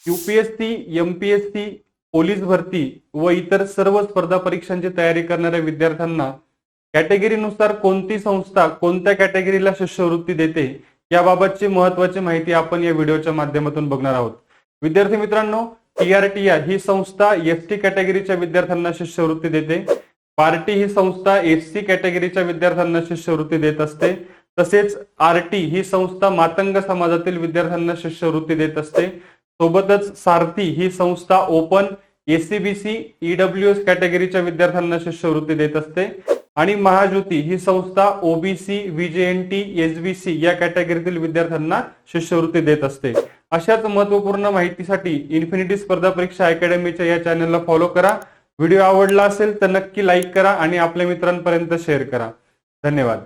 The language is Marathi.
यूपीएससी, एमपीएससी, पोलीस भरती व इतर सर्व स्पर्धा परीक्षांची तयारी करणाऱ्या विद्यार्थ्यांना कॅटेगरीनुसार कोणती संस्था कोणत्या कॅटेगरीला शिष्यवृत्ती देते याबाबतची महत्त्वाची माहिती आपण या व्हिडिओच्या माध्यमातून बघणार आहोत। विद्यार्थी मित्रांनो, टीआरटीआय ही संस्था एसटी कॅटेगरीच्या विद्यार्थ्यांना शिष्यवृत्ती देते। पार्टी ही संस्था एससी कॅटेगरीच्या विद्यार्थ्यांना शिष्यवृत्ती देत असते। तसेच आरटी ही संस्था मातंग समाजातील विद्यार्थ्यांना शिष्यवृत्ती देत असते। सोबतच सारथी ही संस्था ओपन, एससीबीसी, ईडब्ल्यूएस कॅटेगरीच्या विद्यार्थ्यांना शिष्यवृत्ती देत असते आणि महाज्योती ही संस्था ओबीसी, व्हीजेएनटी, एसबीसी या कॅटेगरीतील विद्यार्थ्यांना शिष्यवृत्ती देत असते। अशाच महत्त्वपूर्ण माहितीसाठी इन्फिनिटी स्पर्धा परीक्षा अकॅडमीच्या या चॅनलला फॉलो करा। व्हिडिओ आवडला असेल तर नक्की लाईक करा आणि आपल्या मित्रांपर्यंत शेअर करा। धन्यवाद।